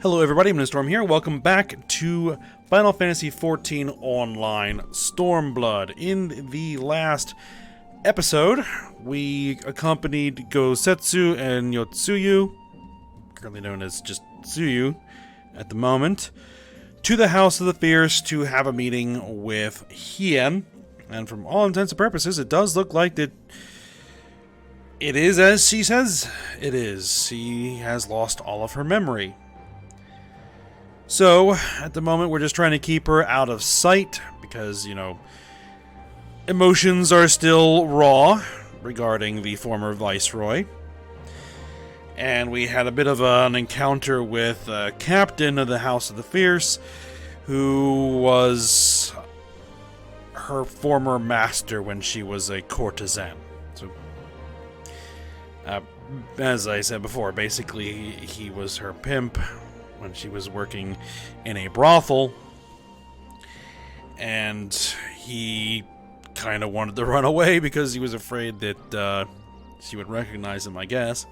Hello everybody, I'm Storm here. Welcome back to Final Fantasy XIV Online Stormblood. In the last episode, we accompanied Gosetsu and Yotsuyu, currently known as just Tsuyu at the moment, to the House of the Fierce to have a meeting with Hien. And from all intents and purposes, it does look like that it is as she says it is. She has lost all of her memory. So, at the moment, we're just trying to keep her out of sight because, emotions are still raw regarding the former Viceroy. And we had a bit of an encounter with a captain of the House of the Fierce, who was her former master when she was a courtesan. So, as I said before, basically, he was her pimp when she was working in a brothel, and he kind of wanted to run away because he was afraid that she would recognize him, I guess.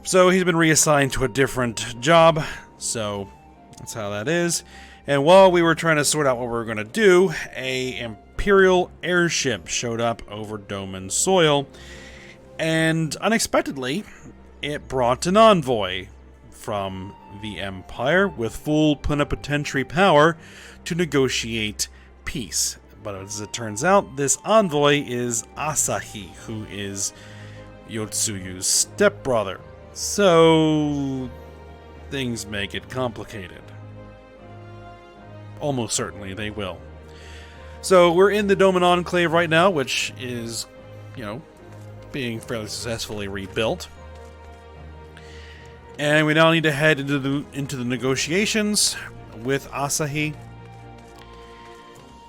So he's been reassigned to a different job, so that's how that is. And while we were trying to sort out what we were going to do, a Imperial airship showed up over Doman soil, and unexpectedly, it brought an envoy from the Empire with full plenipotentiary power to negotiate peace. But as it turns out, this envoy is Asahi, who is Yotsuyu's stepbrother. So things may get complicated. Almost certainly they will. So we're in the Doman Enclave right now, which is, being fairly successfully rebuilt. And we now need to head into the negotiations with Asahi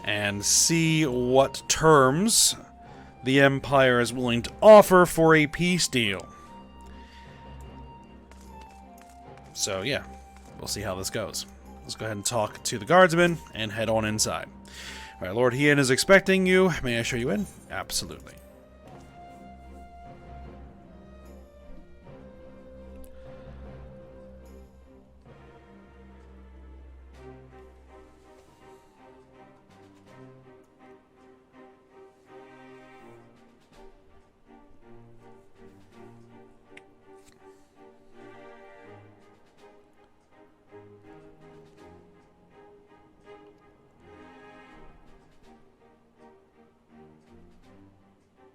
and see what terms the Empire is willing to offer for a peace deal. So yeah, we'll see how this goes. Let's go ahead and talk to the guardsman and head on inside. Alright, Lord Hien is expecting you. May I show you in? Absolutely.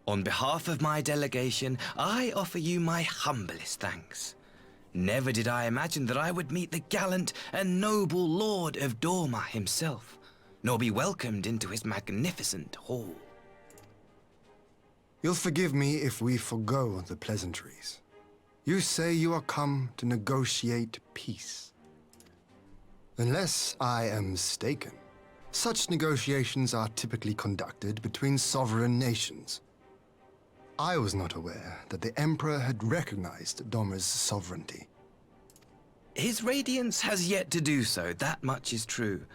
On behalf of my delegation, I offer you my humblest thanks. Never did I imagine that I would meet the gallant and noble Lord of Dorma himself, nor be welcomed into his magnificent hall. You'll forgive me if we forgo the pleasantries. You say you are come to negotiate peace. Unless I am mistaken, such negotiations are typically conducted between sovereign nations. I was not aware that the Emperor had recognized Dorma's sovereignty. His Radiance has yet to do so, that much is true.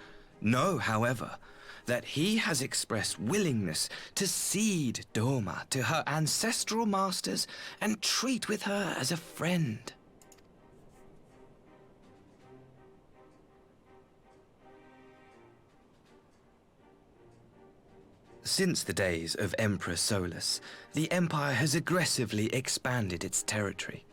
Know, however, that he has expressed willingness to cede Dorma to her ancestral masters and treat with her as a friend. Since the days of Emperor Solus, the Empire has aggressively expanded its territory.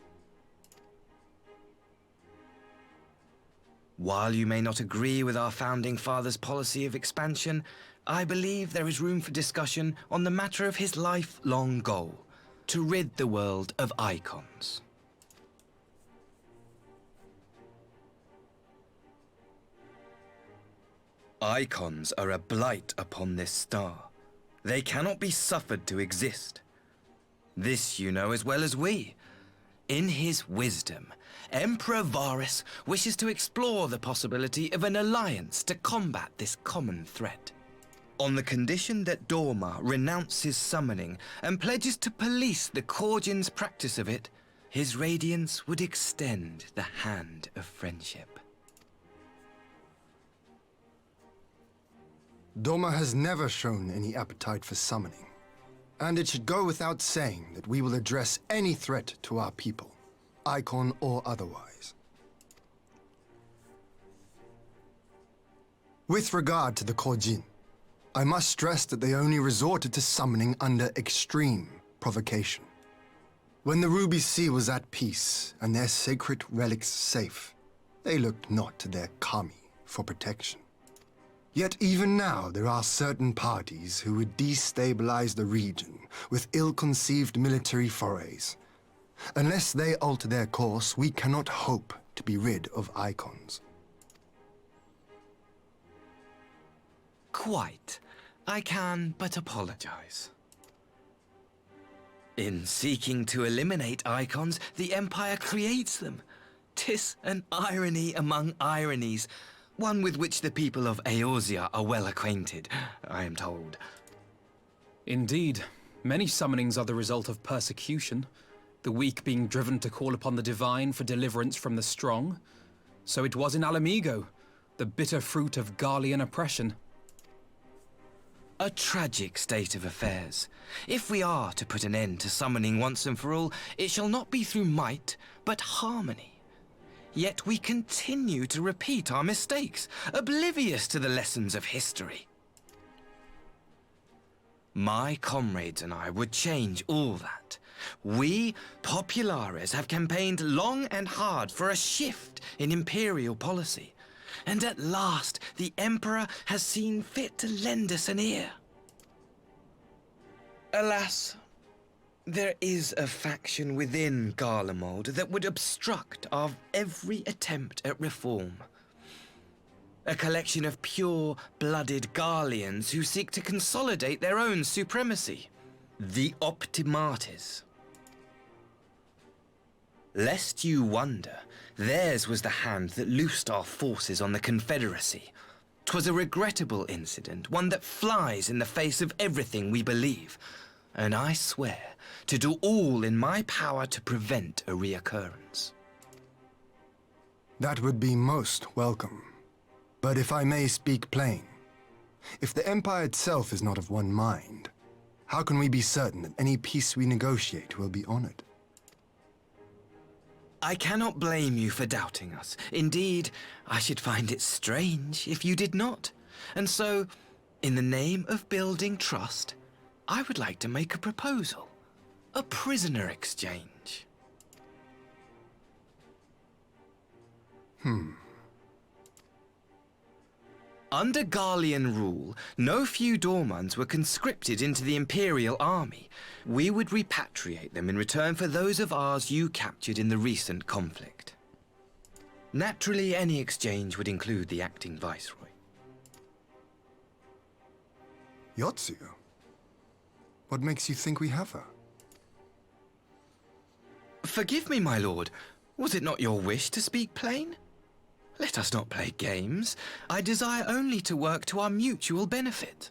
While you may not agree with our founding father's policy of expansion, I believe there is room for discussion on the matter of his lifelong goal, to rid the world of icons. Icons are a blight upon this star. They cannot be suffered to exist. This you know as well as we. In his wisdom, Emperor Varus wishes to explore the possibility of an alliance to combat this common threat. On the condition that Dorma renounces summoning and pledges to police the Korgin's practice of it, his Radiance would extend the hand of friendship. Dorma has never shown any appetite for summoning, and it should go without saying that we will address any threat to our people. icon or otherwise. With regard to the Kojin, I must stress that they only resorted to summoning under extreme provocation. When the Ruby Sea was at peace and their sacred relics safe, they looked not to their kami for protection. Yet even now there are certain parties who would destabilize the region with ill-conceived military forays. Unless they alter their course, we cannot hope to be rid of icons. Quite. I can but apologize. In seeking to eliminate icons, the Empire creates them. 'Tis an irony among ironies, one with which the people of Eorzea are well acquainted, I am told. Indeed. Many summonings are the result of persecution, the weak being driven to call upon the divine for deliverance from the strong. So it was in Alamigo, the bitter fruit of Garlean oppression. A tragic state of affairs. If we are to put an end to summoning once and for all, it shall not be through might, but harmony. Yet we continue to repeat our mistakes, oblivious to the lessons of history. My comrades and I would change all that. We, Populares, have campaigned long and hard for a shift in imperial policy. And at last, the Emperor has seen fit to lend us an ear. Alas, there is a faction within Garlemald that would obstruct our every attempt at reform. A collection of pure-blooded Garleans who seek to consolidate their own supremacy. The Optimates. Lest you wonder, theirs was the hand that loosed our forces on the Confederacy. 'Twas a regrettable incident, one that flies in the face of everything we believe. And I swear to do all in my power to prevent a reoccurrence. That would be most welcome. But if I may speak plain, if the Empire itself is not of one mind, how can we be certain that any peace we negotiate will be honored? I cannot blame you for doubting us. Indeed, I should find it strange if you did not. And so, in the name of building trust, I would like to make a proposal. A prisoner exchange. Under Garlean rule, no few Dormans were conscripted into the Imperial Army. We would repatriate them in return for those of ours you captured in the recent conflict. Naturally, any exchange would include the acting Viceroy. Yotsuyo? What makes you think we have her? Forgive me, my lord. Was it not your wish to speak plain? Let us not play games. I desire only to work to our mutual benefit.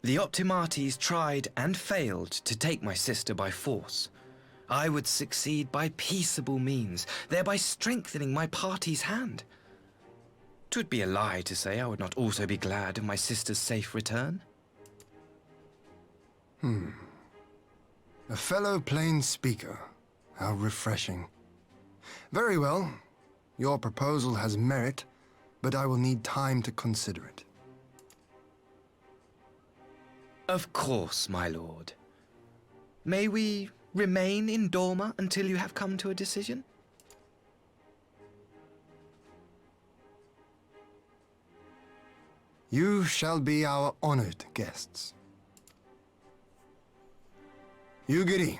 The Optimates tried and failed to take my sister by force. I would succeed by peaceable means, thereby strengthening my party's hand. 'Twould be a lie to say I would not also be glad of my sister's safe return. A fellow plain speaker. How refreshing. Very well. Your proposal has merit, but I will need time to consider it. Of course, my lord. May we remain in Dorma until you have come to a decision? You shall be our honored guests. Yugiri,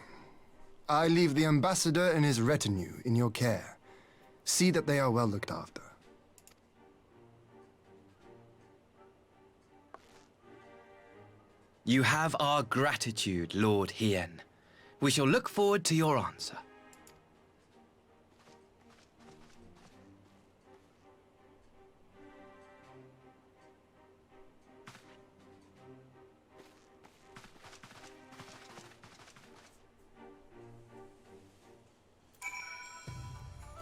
I leave the ambassador and his retinue in your care. See that they are well looked after. You have our gratitude, Lord Hien. We shall look forward to your answer.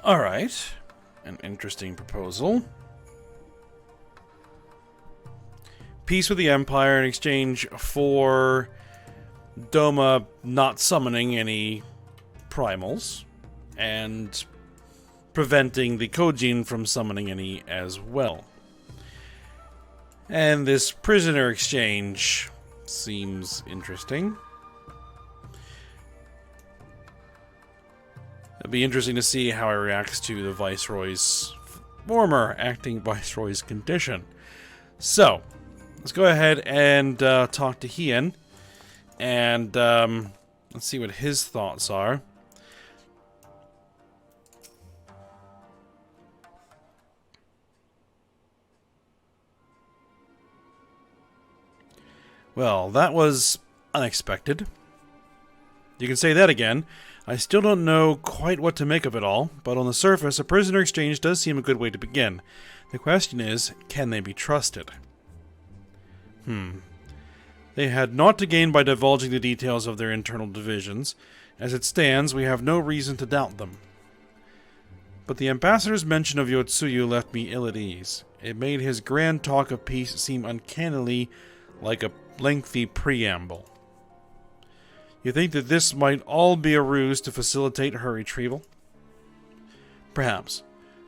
All right. An interesting proposal. Peace with the Empire in exchange for Doma not summoning any primals, and preventing the Kojin from summoning any as well. And this prisoner exchange seems interesting. It'd be interesting to see how he reacts to the Viceroy's, former acting Viceroy's condition. So, let's go ahead and talk to Hien, and let's see what his thoughts are. Well, that was unexpected. You can say that again. I still don't know quite what to make of it all, but on the surface, a prisoner exchange does seem a good way to begin. The question is, can they be trusted? They had naught to gain by divulging the details of their internal divisions. As it stands, we have no reason to doubt them. But the ambassador's mention of Yotsuyu left me ill at ease. It made his grand talk of peace seem uncannily like a lengthy preamble. You think that this might all be a ruse to facilitate her retrieval? Perhaps.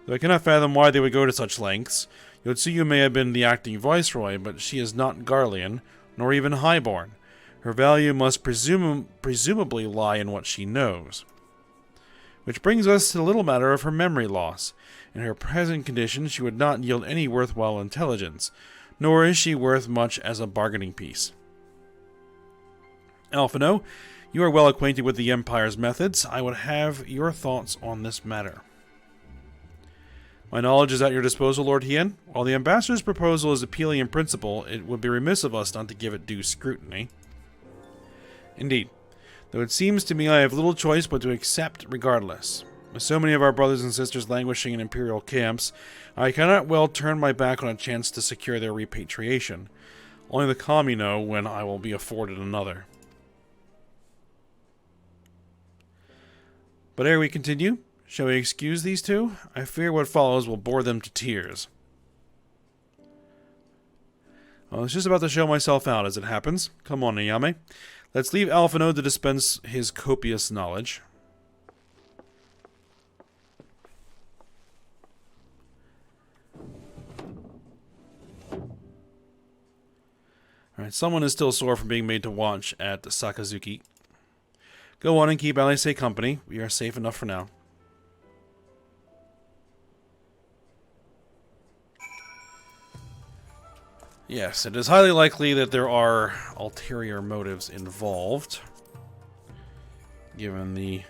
Though I cannot fathom why they would go to such lengths. Yotsuyu may have been the acting viceroy, but she is not Garlean, nor even highborn. Her value must presumably lie in what she knows. Which brings us to the little matter of her memory loss. In her present condition, she would not yield any worthwhile intelligence, nor is she worth much as a bargaining piece. Alphino, you are well acquainted with the Empire's methods. I would have your thoughts on this matter. My knowledge is at your disposal, Lord Hien. While the ambassador's proposal is appealing in principle, it would be remiss of us not to give it due scrutiny. Indeed, though it seems to me I have little choice but to accept regardless. With so many of our brothers and sisters languishing in imperial camps, I cannot well turn my back on a chance to secure their repatriation. Only the Kami know when I will be afforded another. But ere we continue, shall we excuse these two? I fear what follows will bore them to tears. I was just about to show myself out as it happens. Come on, Ayame. Let's leave Alphino to dispense his copious knowledge. Alright, someone is still sore from being made to watch at Sakazuki. Go on and keep Alice company. We are safe enough for now. Yes, it is highly likely that there are ulterior motives involved, given the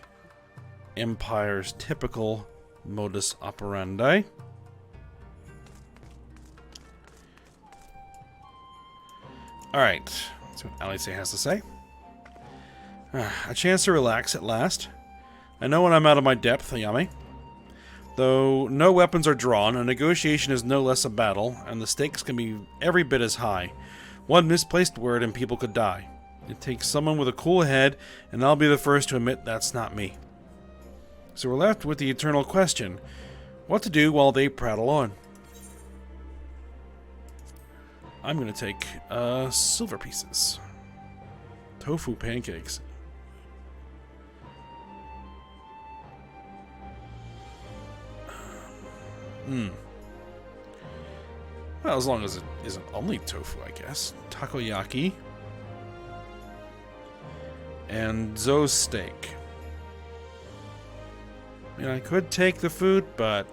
Empire's typical modus operandi. Alright, let's see what Alice has to say. A chance to relax at last. I know when I'm out of my depth, Ayame. Though no weapons are drawn, a negotiation is no less a battle, and the stakes can be every bit as high. One misplaced word and people could die. It takes someone with a cool head, and I'll be the first to admit that's not me. So we're left with the eternal question, what to do while they prattle on. I'm going to take silver pieces. Tofu pancakes. Well, as long as it isn't only tofu, I guess. Takoyaki. And Zo's steak. I mean, I could take the food, but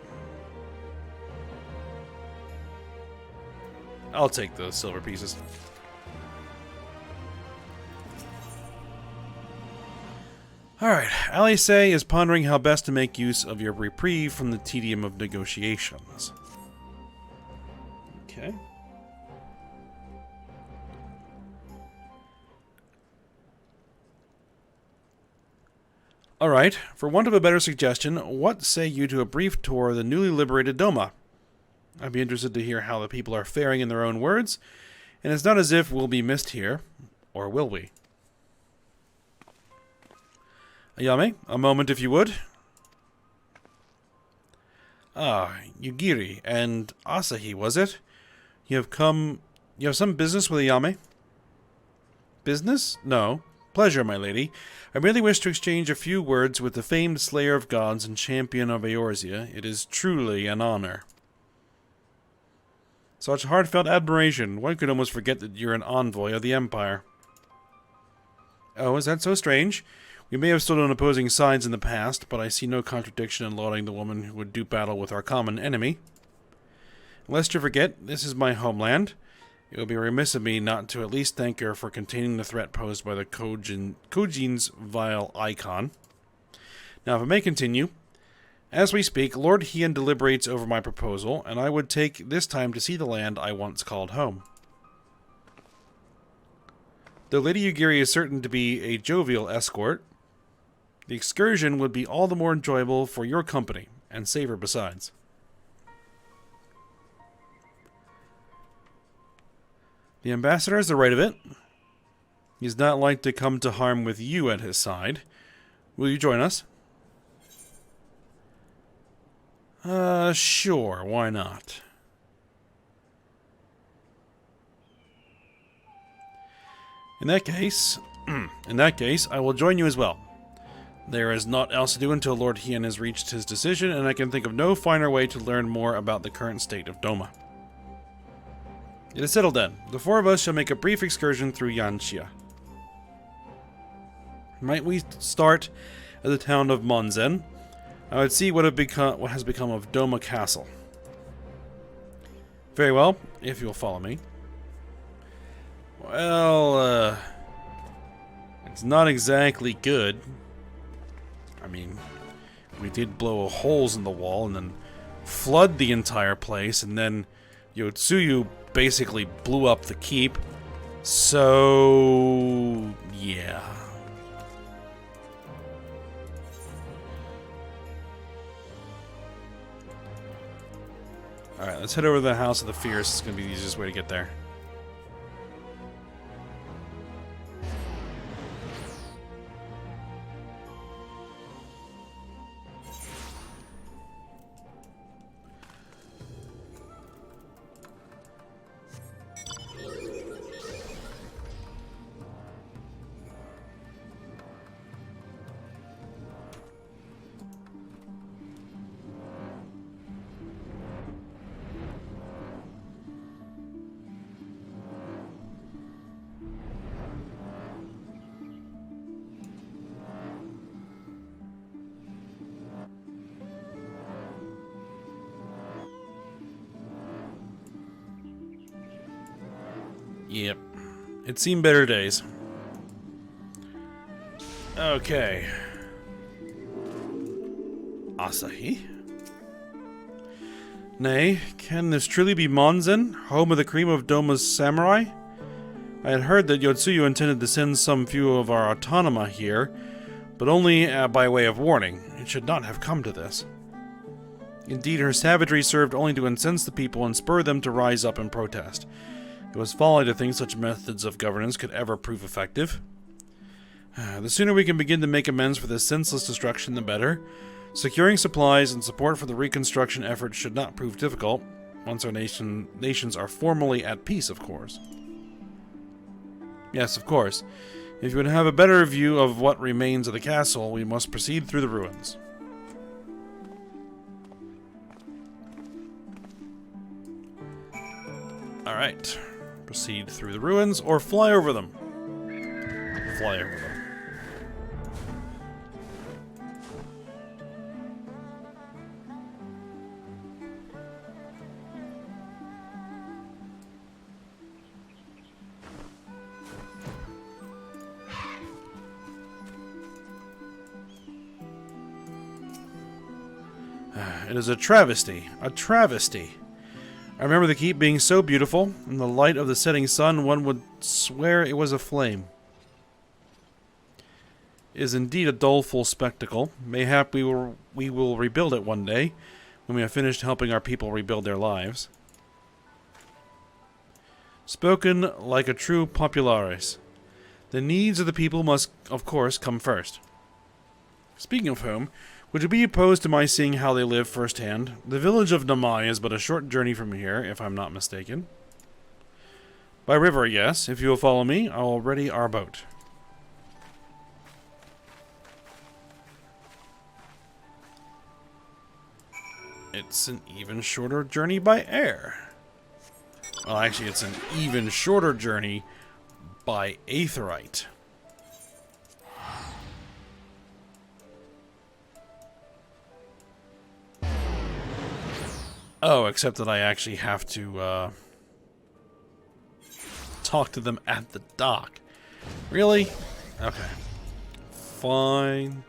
I'll take those silver pieces. Alright, Alice is pondering how best to make use of your reprieve from the tedium of negotiations. Okay. Alright, for want of a better suggestion, what say you to a brief tour of the newly liberated Doma? I'd be interested to hear how the people are faring in their own words, and it's not as if we'll be missed here, or will we? Ayame, a moment if you would. Ah, Yugiri and Asahi, was it? You have some business with Ayame? Business? No. pleasure, my lady. I merely wish to exchange a few words with the famed slayer of gods and champion of Eorzea. It is truly an honor. Such heartfelt admiration. One could almost forget that you're an envoy of the Empire. Oh, is that so strange? We may have stood on opposing sides in the past, but I see no contradiction in lauding the woman who would do battle with our common enemy. Lest you forget, this is my homeland. It would be remiss of me not to at least thank her for containing the threat posed by the Kojin's vile icon. Now, if I may continue, as we speak, Lord Hien deliberates over my proposal, and I would take this time to see the land I once called home. Though Lady Ugiri is certain to be a jovial escort, the excursion would be all the more enjoyable for your company, and safer besides. The ambassador has the right of it. He is not like to come to harm with you at his side. Will you join us? Sure, why not? In that case, I will join you as well. There is naught else to do until Lord Hien has reached his decision, and I can think of no finer way to learn more about the current state of Doma. It is settled then. The four of us shall make a brief excursion through Yanxia. Might we start at the town of Monzen? I would see what has become of Doma Castle. Very well, if you'll follow me. Well, it's not exactly good. I mean, we did blow holes in the wall and then flood the entire place, and then Yotsuyu basically blew up the keep. So, yeah. Alright, let's head over to the House of the Fierce. It's going to be the easiest way to get there. Yep. It's seen better days. Okay. Asahi? Nay, can this truly be Monzen, home of the cream of Doma's samurai? I had heard that Yotsuyu intended to send some few of our autonoma here, but only by way of warning. It should not have come to this. Indeed, her savagery served only to incense the people and spur them to rise up and protest. It was folly to think such methods of governance could ever prove effective. The sooner we can begin to make amends for this senseless destruction, the better. Securing supplies and support for the reconstruction effort should not prove difficult, once our nations are formally at peace, of course. Yes, of course. If you would have a better view of what remains of the castle, we must proceed through the ruins. Alright. Proceed through the ruins, or fly over them. Fly over them. It is a travesty. A travesty. I remember the keep being so beautiful. In the light of the setting sun, one would swear it was aflame. It is indeed a doleful spectacle. Mayhap we will rebuild it one day, when we have finished helping our people rebuild their lives. Spoken like a true populares. The needs of the people must, of course, come first. Speaking of whom, would you be opposed to my seeing how they live firsthand? The village of Namai is but a short journey from here, if I'm not mistaken. By river, yes. If you will follow me, I will ready our boat. It's an even shorter journey by air. Well, actually, it's an even shorter journey by aetheryte. Oh, except that I actually have to talk to them at the dock. Really? Okay. Fine.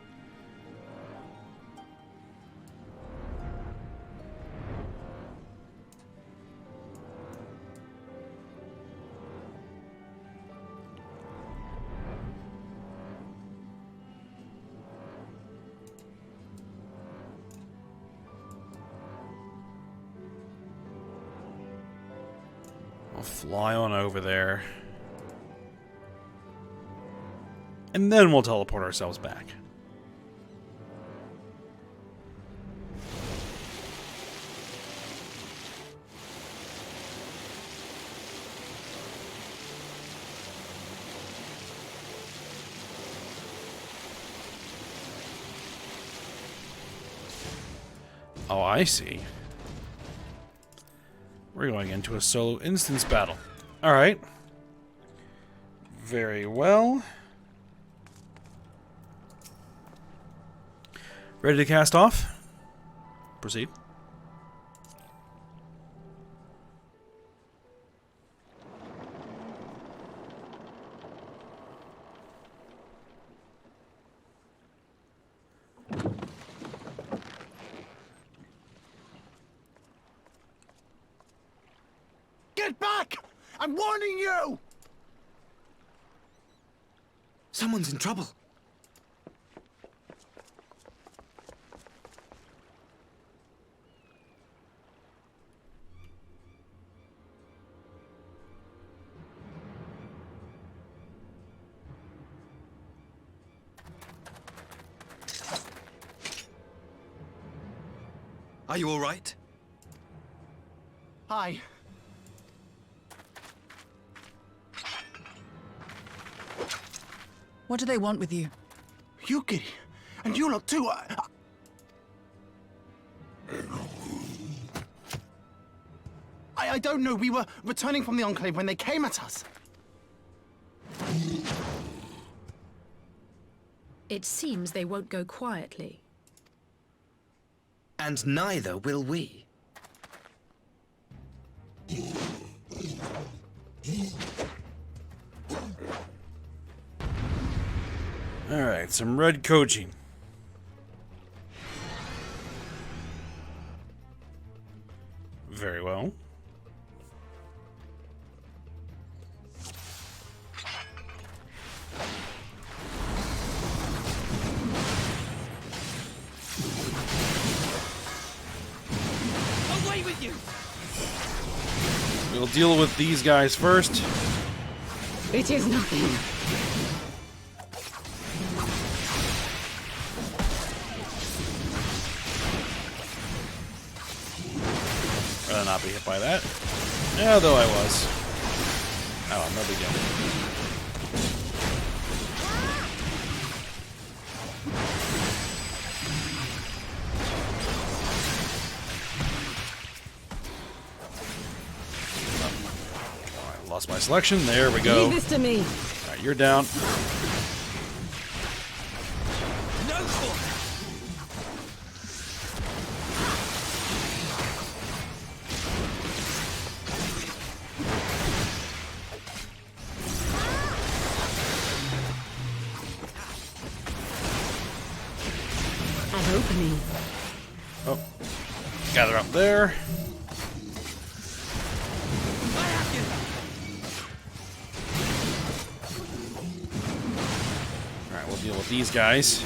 I'll fly on over there. And then we'll teleport ourselves back. Oh, I see. We're going into a solo instance battle. Alright. Very well. Ready to cast off? Proceed. Get back! I'm warning you! Someone's in trouble. Are you all right? Hi. What do they want with you? Yuki, and you lot too. I don't know. We were returning from the Enclave when they came at us. It seems they won't go quietly. And neither will we. Alright, some red coaching. Very well. Away with you! We'll deal with these guys first. It is nothing. Rather not be hit by that. Yeah, though I was. Oh, no big deal. Alright, lost my selection. There we go. Leave this to me. Alright, you're down. An opening. Oh, gather up there. Alright, we'll deal with these guys.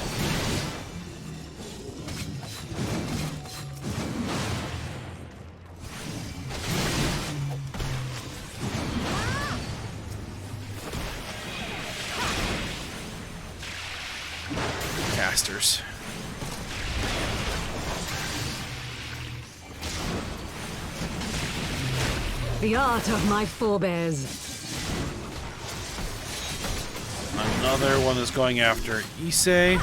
Casters. The art of my forebears. Another one that's going after Eorzea.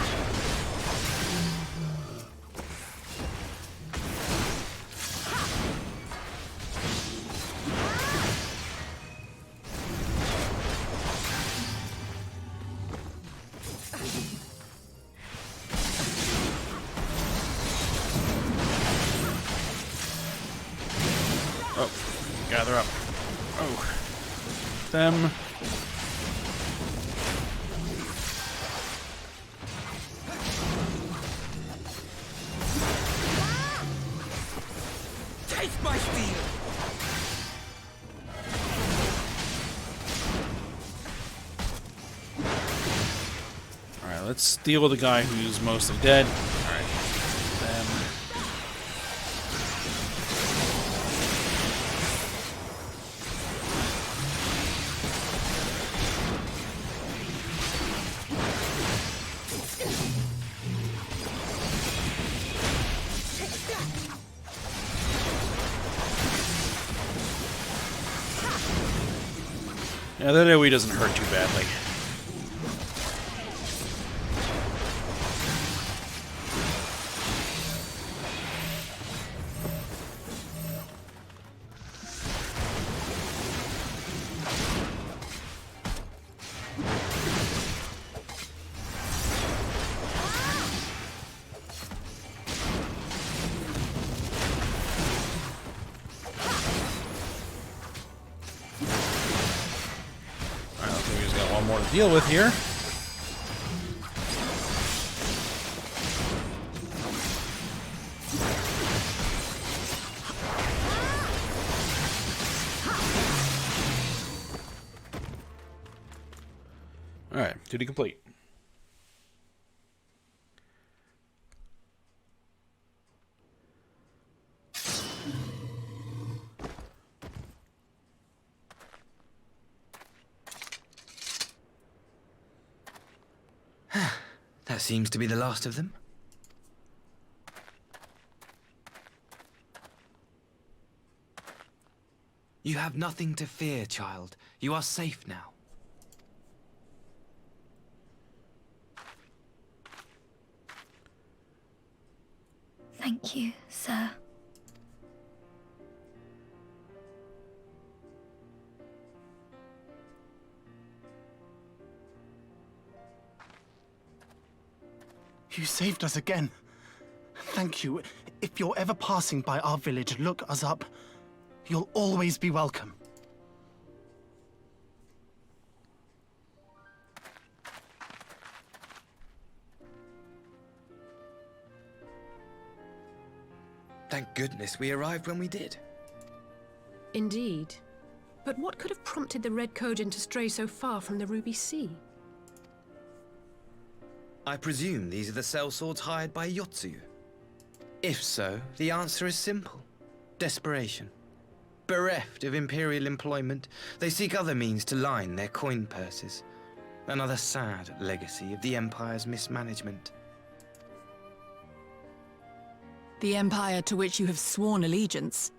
Yeah, they're up. Oh. Them. Taste my steel! Alright, let's deal with the guy who's mostly dead. Alright. Them. Yeah, that AoE doesn't hurt too badly. More to deal with here. Alright, duty complete. That seems to be the last of them. You have nothing to fear, child. You are safe now. Thank you, sir. You saved us again. Thank you. If you're ever passing by our village, look us up. You'll always be welcome. Thank goodness we arrived when we did. Indeed. But what could have prompted the Red Kojin to stray so far from the Ruby Sea? I presume these are the sellswords hired by Eorzea. If so, the answer is simple. Desperation. Bereft of imperial employment, they seek other means to line their coin purses. Another sad legacy of the Empire's mismanagement. The Empire to which you have sworn allegiance.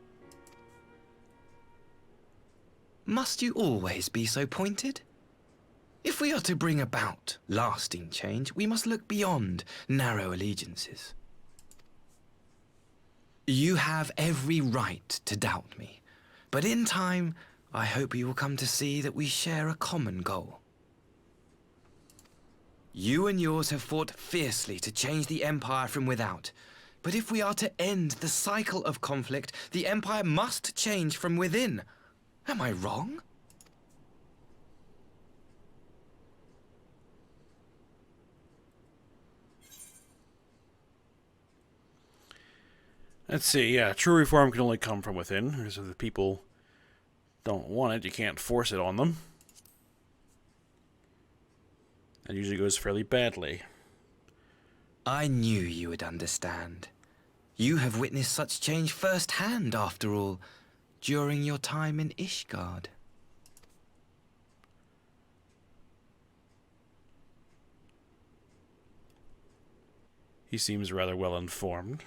Must you always be so pointed? If we are to bring about lasting change, we must look beyond narrow allegiances. You have every right to doubt me, but in time, I hope you will come to see that we share a common goal. You and yours have fought fiercely to change the Empire from without, but if we are to end the cycle of conflict, the Empire must change from within. Am I wrong? Let's see, yeah, true reform can only come from within, because if the people don't want it, you can't force it on them. That usually goes fairly badly. I knew you would understand. You have witnessed such change firsthand, after all, during your time in Ishgard. He seems rather well informed.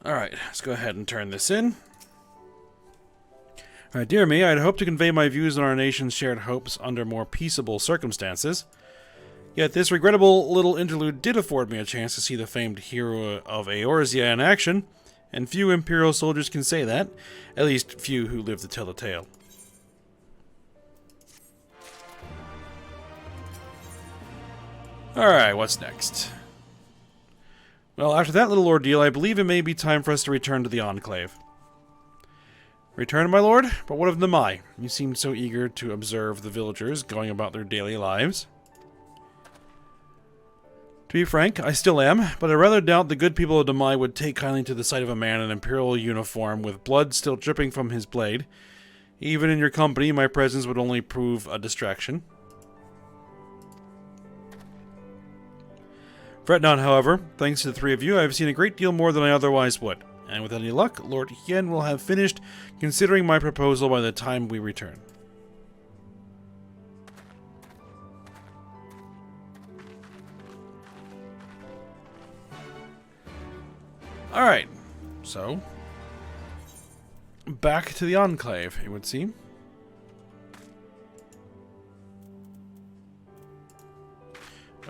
Alright, let's go ahead and turn this in. Alright, dear me, I'd hoped to convey my views on our nation's shared hopes under more peaceable circumstances. Yet this regrettable little interlude did afford me a chance to see the famed hero of Eorzea in action, and few Imperial soldiers can say that, at least few who live to tell the tale. Alright, what's next? Well, after that little ordeal, I believe it may be time for us to return to the Enclave. Return, my lord? But what of Namai? You seemed so eager to observe the villagers going about their daily lives. To be frank, I still am, but I rather doubt the good people of Namai would take kindly to the sight of a man in imperial uniform with blood still dripping from his blade. Even in your company, my presence would only prove a distraction. Fret not, however. Thanks to the three of you, I have seen a great deal more than I otherwise would. And with any luck, Lord Hien will have finished considering my proposal by the time we return. Alright, so back to the Enclave, it would seem.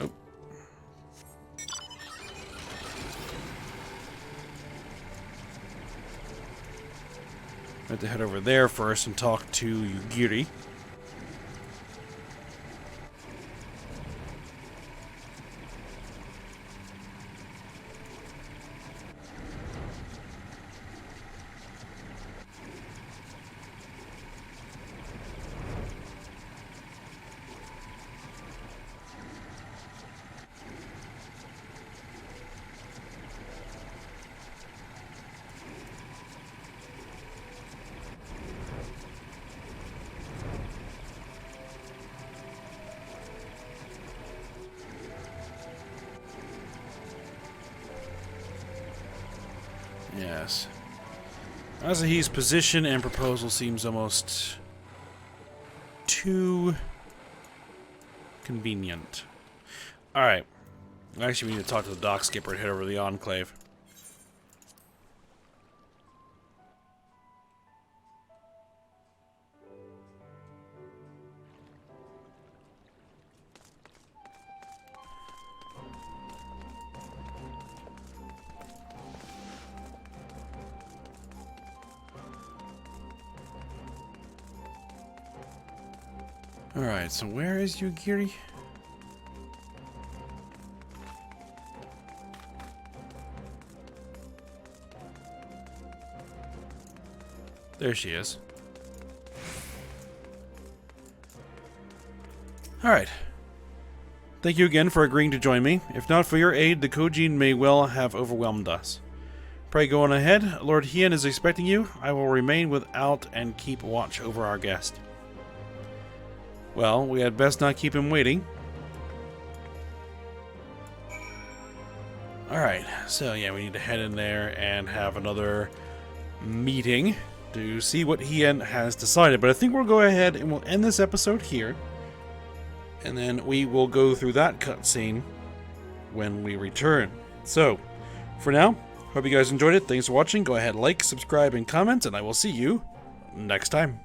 Oh. I have to head over there first and talk to Yugiri. Yes. Asahi's position and proposal seems almost too convenient. Alright. Actually, we need to talk to the dock skipper and head over to the Enclave. Alright, so where is Yugiri? There she is. Alright. Thank you again for agreeing to join me. If not for your aid, the Kojin may well have overwhelmed us. Pray go on ahead. Lord Hien is expecting you. I will remain without and keep watch over our guest. Well, we had best not keep him waiting. Alright, so yeah, we need to head in there and have another meeting to see what Hien has decided. But I think we'll go ahead and we'll end this episode here. And then we will go through that cutscene when we return. So, for now, hope you guys enjoyed it. Thanks for watching. Go ahead, like, subscribe, and comment, and I will see you next time.